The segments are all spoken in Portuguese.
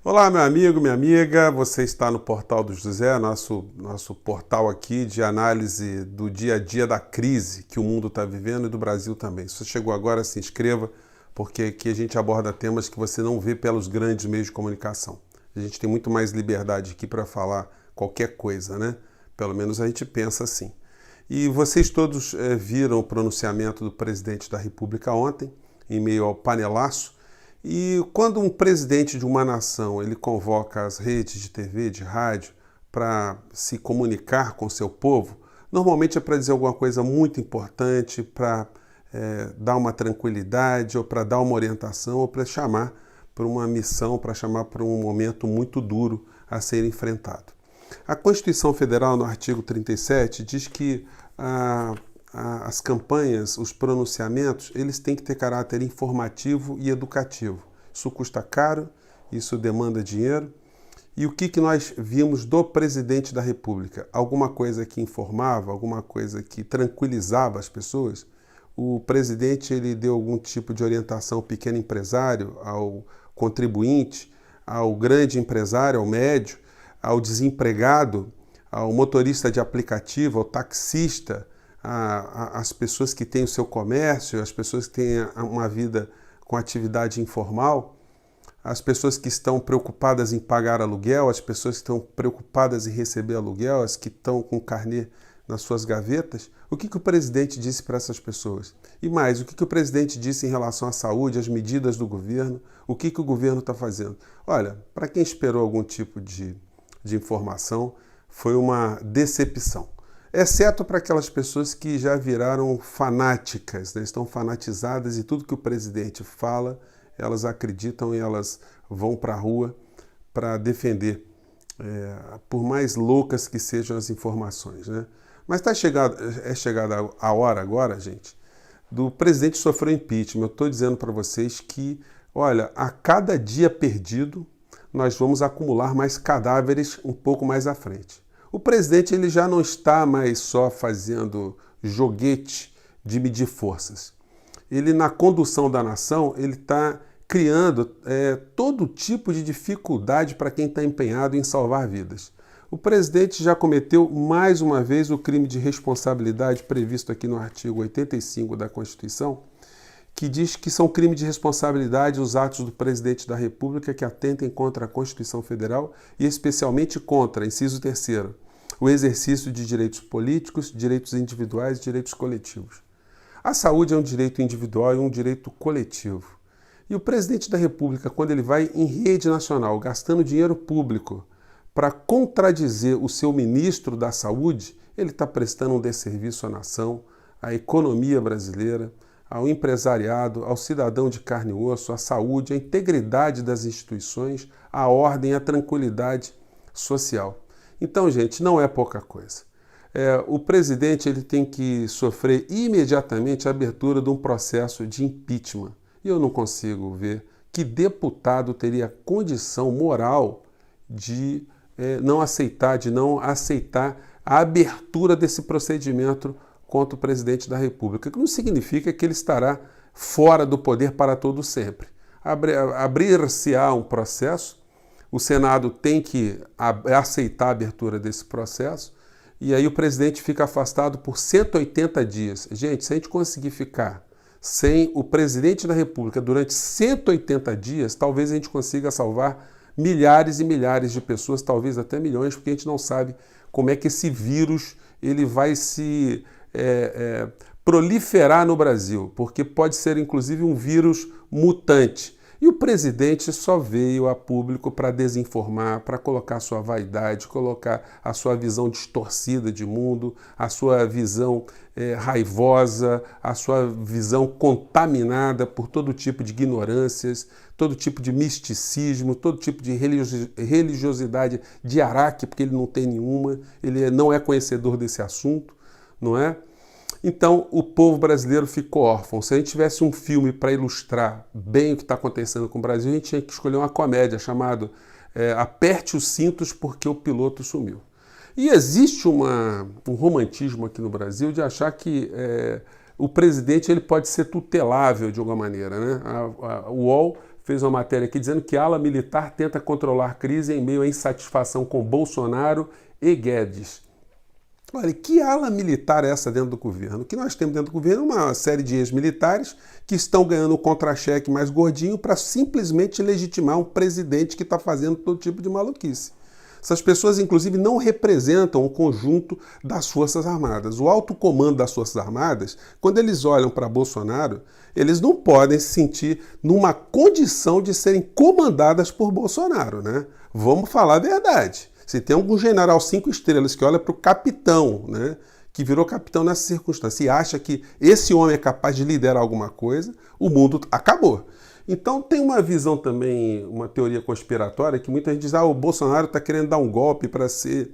Olá, meu amigo, minha amiga, você está no Portal do José, nosso portal aqui de análise do dia a dia da crise que o mundo está vivendo e do Brasil também. Se você chegou agora, se inscreva, porque aqui a gente aborda temas que você não vê pelos grandes meios de comunicação. A gente tem muito mais liberdade aqui para falar qualquer coisa, né? Pelo menos a gente pensa assim. E vocês todos viram o pronunciamento do presidente da República ontem, em meio ao panelaço. E quando um presidente de uma nação ele convoca as redes de TV, de rádio, para se comunicar com seu povo, normalmente é para dizer alguma coisa muito importante, para dar uma tranquilidade, ou para dar uma orientação, ou para chamar para uma missão, para chamar para um momento muito duro a ser enfrentado. A Constituição Federal, no artigo 37, diz que as campanhas, os pronunciamentos, eles têm que ter caráter informativo e educativo. Isso custa caro, isso demanda dinheiro. E o que nós vimos do presidente da República? Alguma coisa que informava, alguma coisa que tranquilizava as pessoas? O presidente ele deu algum tipo de orientação ao pequeno empresário, ao contribuinte, ao grande empresário, ao médio, ao desempregado, ao motorista de aplicativo, ao taxista, as pessoas que têm o seu comércio, as pessoas que têm uma vida com atividade informal, as pessoas que estão preocupadas em pagar aluguel, as pessoas que estão preocupadas em receber aluguel, as que estão com carnê nas suas gavetas. O que o presidente disse para essas pessoas? E mais, o que o presidente disse em relação à saúde, às medidas do governo? O que o governo está fazendo? Olha, para quem esperou algum tipo de informação, foi uma decepção. Exceto para aquelas pessoas que já viraram fanáticas, né? Estão fanatizadas e tudo que o presidente fala, elas acreditam e elas vão para a rua para defender, por mais loucas que sejam as informações, né? Mas é chegada a hora agora, gente, do presidente sofrer impeachment. Eu estou dizendo para vocês que, olha, a cada dia perdido, nós vamos acumular mais cadáveres um pouco mais à frente. O presidente ele já não está mais só fazendo joguete de medir forças. Ele, na condução da nação, ele está criando todo tipo de dificuldade para quem está empenhado em salvar vidas. O presidente já cometeu mais uma vez o crime de responsabilidade previsto aqui no artigo 85 da Constituição, que diz que são crime de responsabilidade os atos do presidente da República que atentem contra a Constituição Federal e especialmente contra, inciso 3º, o exercício de direitos políticos, direitos individuais e direitos coletivos. A saúde é um direito individual e um direito coletivo. E o presidente da República, quando ele vai em rede nacional gastando dinheiro público para contradizer o seu ministro da Saúde, ele está prestando um desserviço à nação, à economia brasileira, ao empresariado, ao cidadão de carne e osso, à saúde, à integridade das instituições, à ordem, à tranquilidade social. Então, gente, não é pouca coisa. O presidente ele tem que sofrer imediatamente a abertura de um processo de impeachment. E eu não consigo ver que deputado teria condição moral de não aceitar a abertura desse procedimento contra o presidente da República, que não significa que ele estará fora do poder para todo sempre. Abrir-se-á um processo, o Senado tem que aceitar a abertura desse processo, e aí o presidente fica afastado por 180 dias. Gente, se a gente conseguir ficar sem o presidente da República durante 180 dias, talvez a gente consiga salvar milhares e milhares de pessoas, talvez até milhões, porque a gente não sabe como é que esse vírus ele vai se proliferar no Brasil, porque pode ser inclusive um vírus mutante. E o presidente só veio a público para desinformar, para colocar sua vaidade, colocar a sua visão distorcida de mundo, a sua visão raivosa, a sua visão contaminada por todo tipo de ignorâncias, todo tipo de misticismo, todo tipo de religiosidade de araque, porque ele não tem nenhuma, ele não é conhecedor desse assunto, não é? Então, o povo brasileiro ficou órfão. Se a gente tivesse um filme para ilustrar bem o que está acontecendo com o Brasil, a gente tinha que escolher uma comédia chamada Aperte os Cintos porque o Piloto Sumiu. E existe um romantismo aqui no Brasil de achar que o presidente ele pode ser tutelável de alguma maneira, né? A UOL fez uma matéria aqui dizendo que a ala militar tenta controlar a crise em meio à insatisfação com Bolsonaro e Guedes. Olha, que ala militar é essa dentro do governo? O que nós temos dentro do governo é uma série de ex-militares que estão ganhando o contra-cheque mais gordinho para simplesmente legitimar um presidente que está fazendo todo tipo de maluquice. Essas pessoas, inclusive, não representam o conjunto das Forças Armadas. O alto comando das Forças Armadas, quando eles olham para Bolsonaro, eles não podem se sentir numa condição de serem comandadas por Bolsonaro, né? Vamos falar a verdade. Se tem algum general 5 estrelas que olha para o capitão, né, que virou capitão nessa circunstância, e acha que esse homem é capaz de liderar alguma coisa, o mundo acabou. Então tem uma visão também, uma teoria conspiratória, que muita gente diz, o Bolsonaro está querendo dar um golpe para ser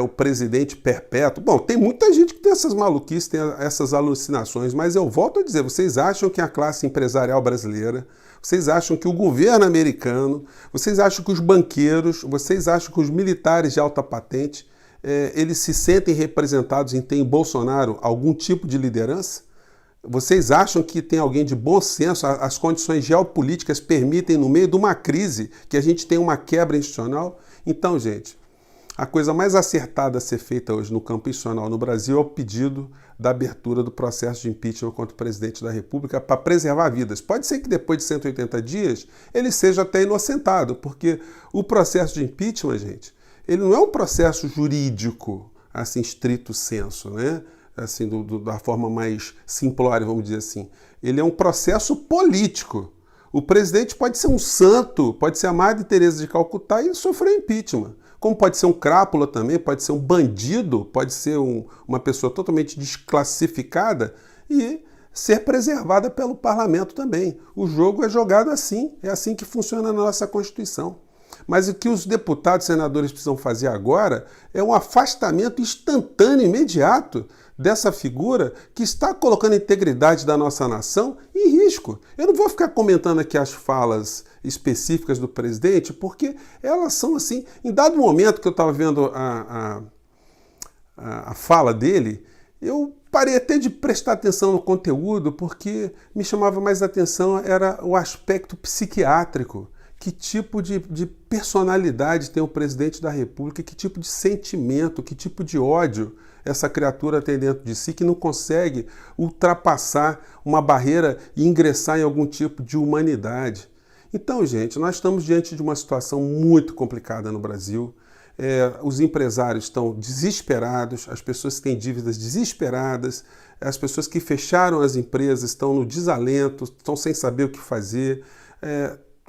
o presidente perpétuo. Bom, tem muita gente que tem essas maluquices, tem essas alucinações, mas eu volto a dizer, vocês acham que a classe empresarial brasileira, vocês acham que o governo americano, vocês acham que os banqueiros, vocês acham que os militares de alta patente, eles se sentem representados em ter em Bolsonaro algum tipo de liderança? Vocês acham que tem alguém de bom senso, as condições geopolíticas permitem, no meio de uma crise, que a gente tenha uma quebra institucional? Então, gente, a coisa mais acertada a ser feita hoje no campo institucional no Brasil é o pedido da abertura do processo de impeachment contra o presidente da República para preservar vidas. Pode ser que depois de 180 dias ele seja até inocentado, porque o processo de impeachment, gente, ele não é um processo jurídico, assim, stricto sensu, né? Assim, da forma mais simplória, vamos dizer assim. Ele é um processo político. O presidente pode ser um santo, pode ser a Madre Teresa de Calcutá e sofrer impeachment. Como pode ser um crápula também, pode ser um bandido, pode ser uma pessoa totalmente desclassificada e ser preservada pelo parlamento também. O jogo é jogado assim, é assim que funciona na nossa Constituição. Mas o que os deputados e senadores precisam fazer agora é um afastamento instantâneo, imediato, dessa figura que está colocando a integridade da nossa nação em risco. Eu não vou ficar comentando aqui as falas específicas do presidente, porque elas são assim... Em dado momento que eu estava vendo a fala dele, eu parei até de prestar atenção no conteúdo, porque me chamava mais atenção era o aspecto psiquiátrico. Que tipo de personalidade tem o presidente da República, que tipo de sentimento, que tipo de ódio essa criatura tem dentro de si, que não consegue ultrapassar uma barreira e ingressar em algum tipo de humanidade. Então, gente, nós estamos diante de uma situação muito complicada no Brasil. Os empresários estão desesperados, as pessoas que têm dívidas desesperadas, as pessoas que fecharam as empresas estão no desalento, estão sem saber o que fazer.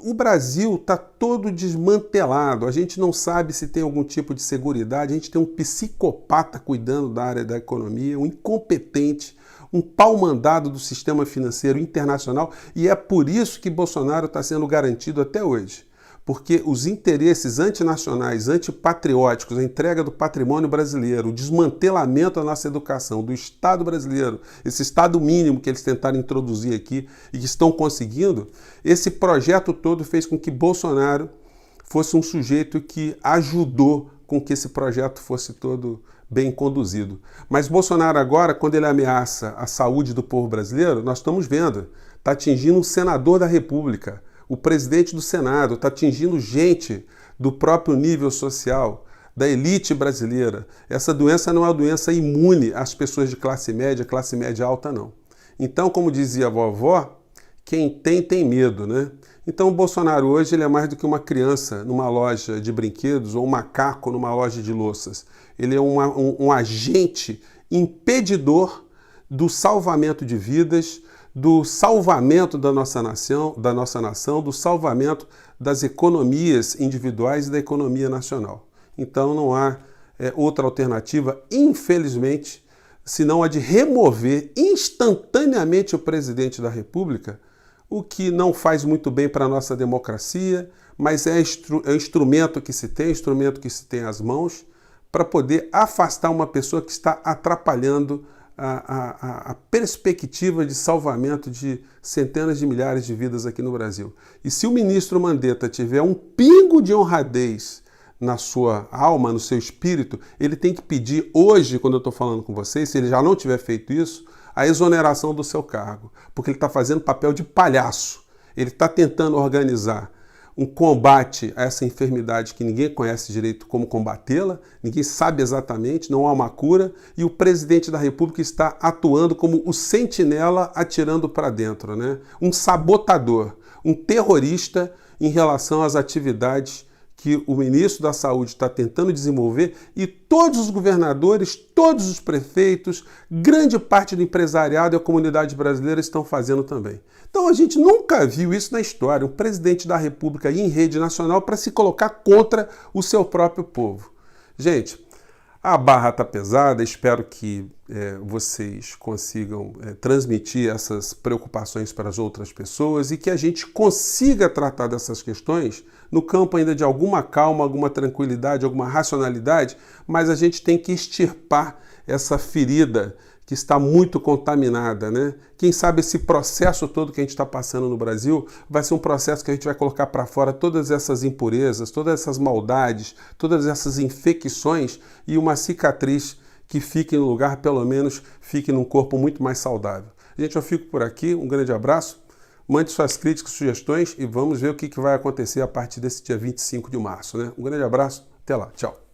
O Brasil está todo desmantelado, a gente não sabe se tem algum tipo de seguridade, a gente tem um psicopata cuidando da área da economia, um incompetente, um pau-mandado do sistema financeiro internacional, e é por isso que Bolsonaro está sendo garantido até hoje. Porque os interesses antinacionais, antipatrióticos, a entrega do patrimônio brasileiro, o desmantelamento da nossa educação, do Estado brasileiro, esse Estado mínimo que eles tentaram introduzir aqui e que estão conseguindo, esse projeto todo fez com que Bolsonaro fosse um sujeito que ajudou com que esse projeto fosse todo bem conduzido. Mas Bolsonaro agora, quando ele ameaça a saúde do povo brasileiro, nós estamos vendo, está atingindo um senador da República, o presidente do Senado, está atingindo gente do próprio nível social, da elite brasileira. Essa doença não é uma doença imune às pessoas de classe média alta, não. Então, como dizia a vovó, quem tem medo, né? Então, o Bolsonaro hoje ele é mais do que uma criança numa loja de brinquedos ou um macaco numa loja de louças. Ele é um agente impedidor do salvamento de vidas, do salvamento da nossa nação, do salvamento das economias individuais e da economia nacional. Então não há outra alternativa, infelizmente, senão a de remover instantaneamente o presidente da República, o que não faz muito bem para a nossa democracia, mas é instrumento que se tem às mãos para poder afastar uma pessoa que está atrapalhando a perspectiva de salvamento de centenas de milhares de vidas aqui no Brasil. E se o ministro Mandetta tiver um pingo de honradez na sua alma, no seu espírito, ele tem que pedir hoje, quando eu estou falando com vocês, se ele já não tiver feito isso, a exoneração do seu cargo, porque ele está fazendo papel de palhaço. Ele está tentando organizar um combate a essa enfermidade que ninguém conhece direito como combatê-la, ninguém sabe exatamente, não há uma cura, e o presidente da República está atuando como o sentinela atirando para dentro, né? Um sabotador, um terrorista em relação às atividades que o ministro da Saúde está tentando desenvolver e todos os governadores, todos os prefeitos, grande parte do empresariado e a comunidade brasileira estão fazendo também. Então a gente nunca viu isso na história, um presidente da República ir em rede nacional para se colocar contra o seu próprio povo. Gente, a barra está pesada, espero que vocês consigam transmitir essas preocupações para as outras pessoas e que a gente consiga tratar dessas questões no campo ainda de alguma calma, alguma tranquilidade, alguma racionalidade, mas a gente tem que extirpar essa ferida que está muito contaminada, né? Quem sabe esse processo todo que a gente está passando no Brasil vai ser um processo que a gente vai colocar para fora todas essas impurezas, todas essas maldades, todas essas infecções e uma cicatriz que fique no lugar, pelo menos fique num corpo muito mais saudável. Gente, eu fico por aqui, um grande abraço, mande suas críticas, sugestões e vamos ver o que vai acontecer a partir desse dia 25 de março, né? Um grande abraço, até lá, tchau.